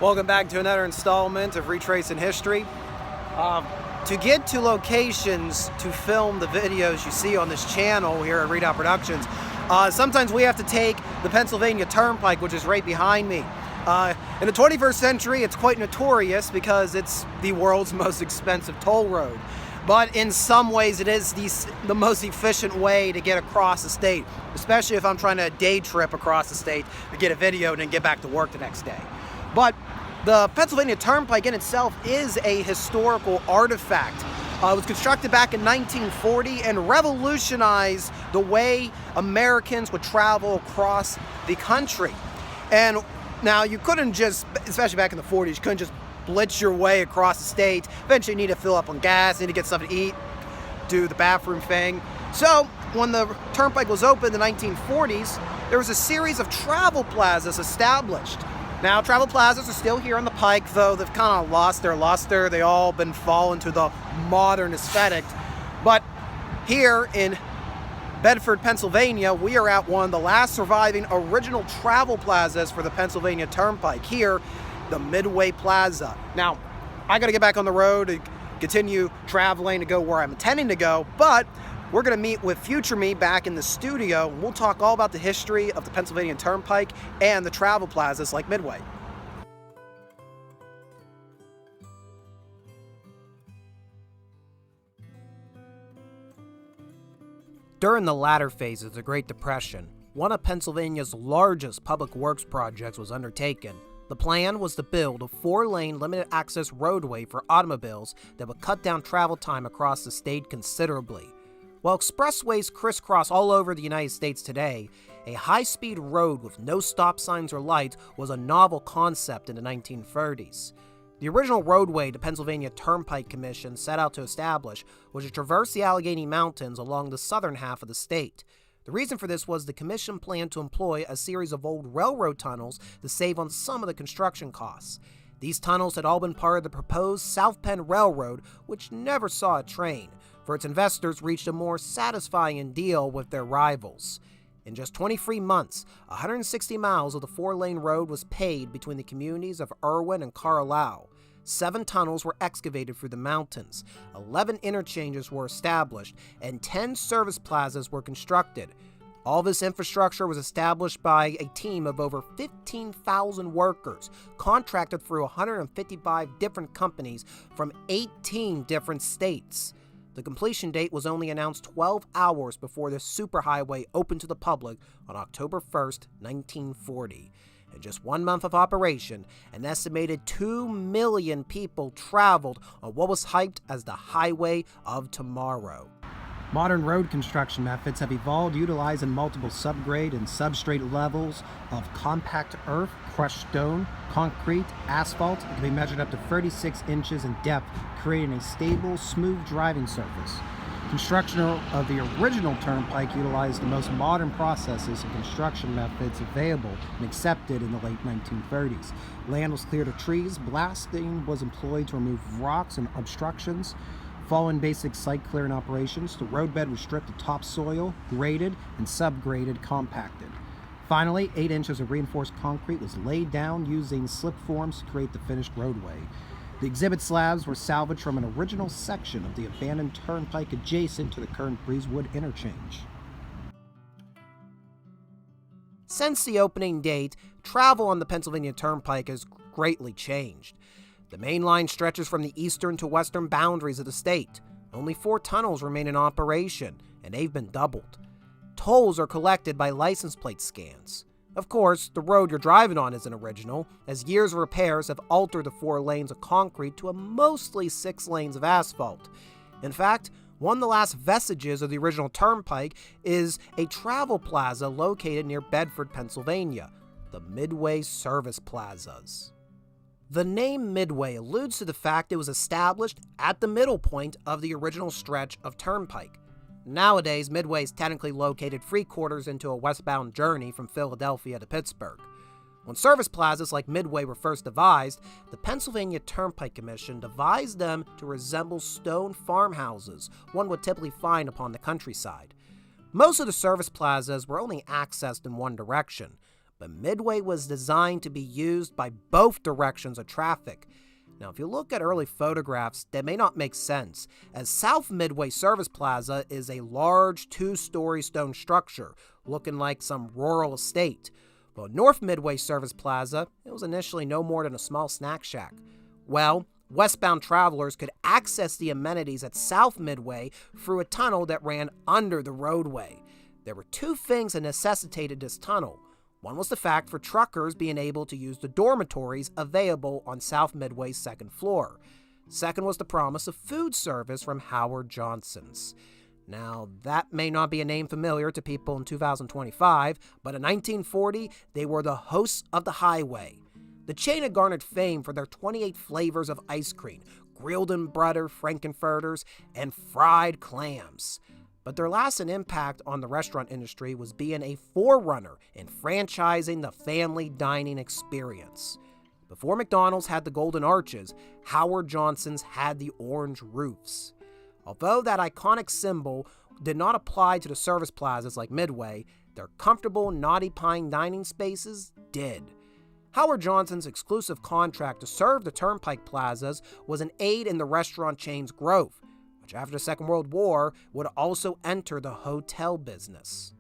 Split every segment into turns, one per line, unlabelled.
Welcome back to another installment of Retracing History. To get to locations to film the videos you see on this channel here at Redoubt Productions, sometimes we have to take the Pennsylvania Turnpike, which is right behind me. In the 21st century, it's quite notorious because it's the world's most expensive toll road. But in some ways, it is the most efficient way to get across the state, especially if I'm trying to day trip across the state to get a video and then get back to work the next day. But the Pennsylvania Turnpike in itself is a historical artifact. It was constructed back in 1940 and revolutionized the way Americans would travel across the country. And now you couldn't just, especially back in the 40s, you couldn't just blitz your way across the state. Eventually you need to fill up on gas, need to get something to eat, do the bathroom thing. So when the Turnpike was opened in the 1940s, there was a series of travel plazas established. Now, travel plazas are still here on the Pike, though they've kind of lost their luster. They all been fallen to the modern aesthetic. But here in Bedford, Pennsylvania, we are at one of the last surviving original travel plazas for the Pennsylvania Turnpike. Here, the Midway Plaza. Now, I got to get back on the road to continue traveling to go where I'm intending to go, but we're going to meet with future me back in the studio. We'll talk all about the history of the Pennsylvania Turnpike and the travel plazas like Midway. During the latter phases of the Great Depression, one of Pennsylvania's largest public works projects was undertaken. The plan was to build a 4-lane limited-access roadway for automobiles that would cut down travel time across the state considerably. While expressways crisscross all over the United States today, a high-speed road with no stop signs or lights was a novel concept in the 1930s. The original roadway the Pennsylvania Turnpike Commission set out to establish was to traverse the Allegheny Mountains along the southern half of the state. The reason for this was the commission planned to employ a series of old railroad tunnels to save on some of the construction costs. These tunnels had all been part of the proposed South Penn Railroad, which never saw a train, for its investors reached a more satisfying deal with their rivals. In just 23 months, 160 miles of the 4-lane road was paved between the communities of Irwin and Carlisle. 7 tunnels were excavated through the mountains, 11 interchanges were established, and 10 service plazas were constructed. All this infrastructure was established by a team of over 15,000 workers, contracted through 155 different companies from 18 different states. The completion date was only announced 12 hours before the superhighway opened to the public on October 1st, 1940. In just 1 month of operation, an estimated 2 million people traveled on what was hyped as the Highway of Tomorrow. Modern road construction methods have evolved utilizing multiple subgrade and substrate levels of compact earth, crushed stone, concrete, asphalt. It can be measured up to 36 inches in depth, creating a stable, smooth driving surface. Construction of the original Turnpike utilized the most modern processes and construction methods available and accepted in the late 1930s. Land was cleared of trees, blasting was employed to remove rocks and obstructions. Following basic site clearing operations, the roadbed was stripped of topsoil, graded, and subgraded, compacted. Finally, 8 inches of reinforced concrete was laid down using slip forms to create the finished roadway. The exhibit slabs were salvaged from an original section of the abandoned turnpike adjacent to the current Breezewood interchange. Since the opening date, travel on the Pennsylvania Turnpike has greatly changed. The main line stretches from the eastern to western boundaries of the state. Only 4 tunnels remain in operation, and they've been doubled. Tolls are collected by license plate scans. Of course, the road you're driving on isn't original, as years of repairs have altered the 4 lanes of concrete to a mostly 6 lanes of asphalt. In fact, one of the last vestiges of the original Turnpike is a travel plaza located near Bedford, Pennsylvania, the Midway Service Plazas. The name Midway alludes to the fact it was established at the middle point of the original stretch of Turnpike. Nowadays, Midway is technically located 3/4 into a westbound journey from Philadelphia to Pittsburgh. When service plazas like Midway were first devised, the Pennsylvania Turnpike Commission devised them to resemble stone farmhouses one would typically find upon the countryside. Most of the service plazas were only accessed in one direction, but Midway was designed to be used by both directions of traffic. Now, if you look at early photographs, that may not make sense, as South Midway Service Plaza is a large 2-story stone structure, looking like some rural estate. While North Midway Service Plaza, it was initially no more than a small snack shack. Well, westbound travelers could access the amenities at South Midway through a tunnel that ran under the roadway. There were 2 things that necessitated this tunnel. One was the fact for truckers being able to use the dormitories available on South Midway's 2nd floor. Second was the promise of food service from Howard Johnson's. Now, that may not be a name familiar to people in 2025, but in 1940, they were the hosts of the highway. The chain had garnered fame for their 28 flavors of ice cream, grilled and butter frankfurters, and fried clams. But their lasting impact on the restaurant industry was being a forerunner in franchising the family dining experience. Before McDonald's had the golden arches, Howard Johnson's had the orange roofs. Although that iconic symbol did not apply to the service plazas like Midway, their comfortable Naughty Pine dining spaces did. Howard Johnson's exclusive contract to serve the Turnpike plazas was an aid in the restaurant chain's growth, which after the Second World War would also enter the hotel business.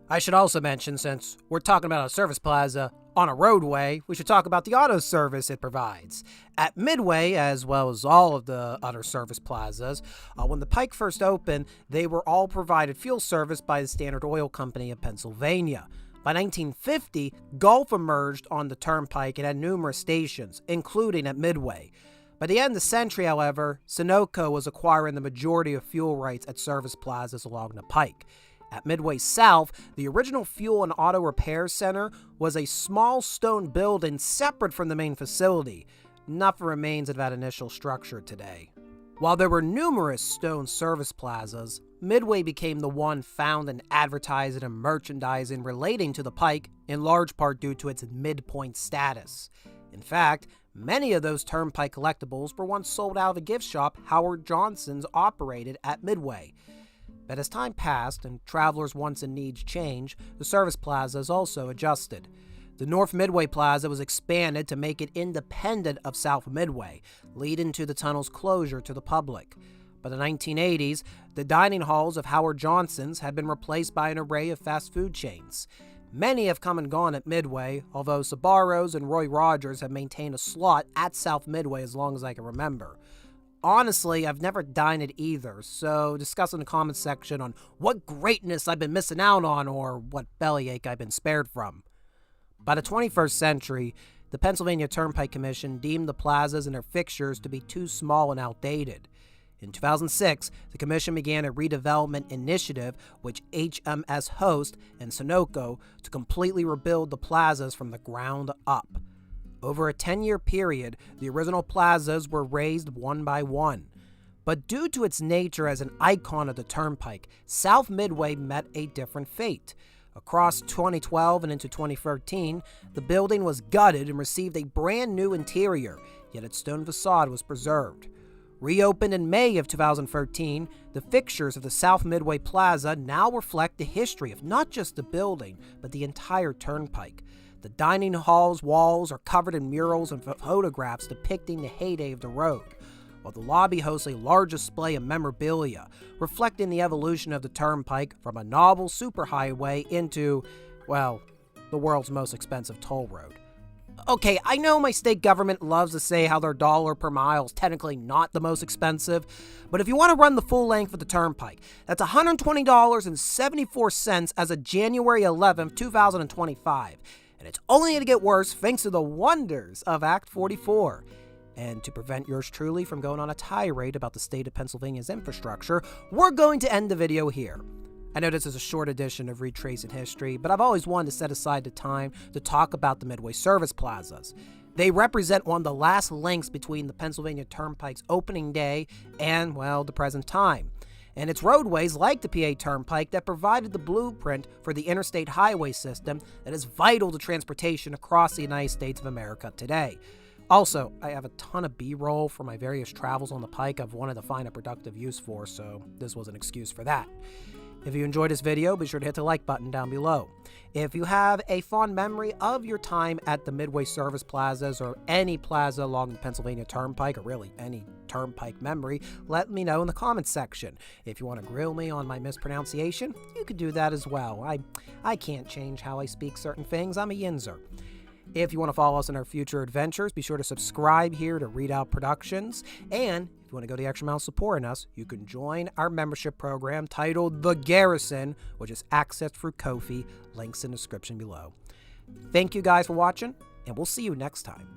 I should also mention, since we're talking about a service plaza on a roadway, we should talk about the auto service it provides. At Midway, as well as all of the other service plazas, when the Pike first opened, they were all provided fuel service by the Standard Oil Company of Pennsylvania. By 1950, Gulf emerged on the Turnpike and had numerous stations, including at Midway. By the end of the century, however, Sunoco was acquiring the majority of fuel rights at service plazas along the Pike. At Midway South, the original fuel and auto repair center was a small stone building separate from the main facility. Nothing remains of that initial structure today. While there were numerous stone service plazas, Midway became the one found in advertising and merchandising relating to the Pike, in large part due to its midpoint status. In fact, many of those Turnpike collectibles were once sold out of a gift shop Howard Johnson's operated at Midway. But as time passed and travelers' wants and needs changed, the service plazas also adjusted. The North Midway Plaza was expanded to make it independent of South Midway, leading to the tunnel's closure to the public. By the 1980s, the dining halls of Howard Johnson's had been replaced by an array of fast food chains. Many have come and gone at Midway, although Sbarro's and Roy Rogers have maintained a slot at South Midway as long as I can remember. Honestly, I've never dined at either, so discuss in the comments section on what greatness I've been missing out on or what bellyache I've been spared from. By the 21st century, the Pennsylvania Turnpike Commission deemed the plazas and their fixtures to be too small and outdated. In 2006, the commission began a redevelopment initiative which HMS Host and Sunoco to completely rebuild the plazas from the ground up. Over a 10-year period, the original plazas were raised one by one. But due to its nature as an icon of the Turnpike, South Midway met a different fate. Across 2012 and into 2013, the building was gutted and received a brand new interior, yet its stone facade was preserved. Reopened in May of 2013, the fixtures of the South Midway Plaza now reflect the history of not just the building, but the entire Turnpike. The dining hall's walls are covered in murals and photographs depicting the heyday of the road, while the lobby hosts a large display of memorabilia, reflecting the evolution of the Turnpike from a novel superhighway into, well, the world's most expensive toll road. Okay, I know my state government loves to say how their dollar per mile is technically not the most expensive, but if you want to run the full length of the Turnpike, that's $120.74 as of January 11th, 2025. And it's only going to get worse thanks to the wonders of Act 44. And to prevent yours truly from going on a tirade about the state of Pennsylvania's infrastructure, we're going to end the video here. I know this is a short edition of Retracing History, but I've always wanted to set aside the time to talk about the Midway Service Plazas. They represent one of the last links between the Pennsylvania Turnpike's opening day and, well, the present time. And it's roadways like the PA Turnpike that provided the blueprint for the interstate highway system that is vital to transportation across the United States of America today. Also, I have a ton of B-roll for my various travels on the Pike I've wanted to find a productive use for, so this was an excuse for that. If you enjoyed this video, be sure to hit the like button down below. If you have a fond memory of your time at the Midway Service Plazas or any plaza along the Pennsylvania Turnpike, or really any turnpike memory, let me know in the comments section. If you want to grill me on my mispronunciation, you could do that as well. I can't change how I speak certain things. I'm a Yinzer. If you want to follow us in our future adventures, be sure to subscribe here to Read Out Productions. And if you want to go the extra mile supporting us, you can join our membership program titled The Garrison, which is accessed through Ko-fi. Links in the description below. Thank you guys for watching, and we'll see you next time.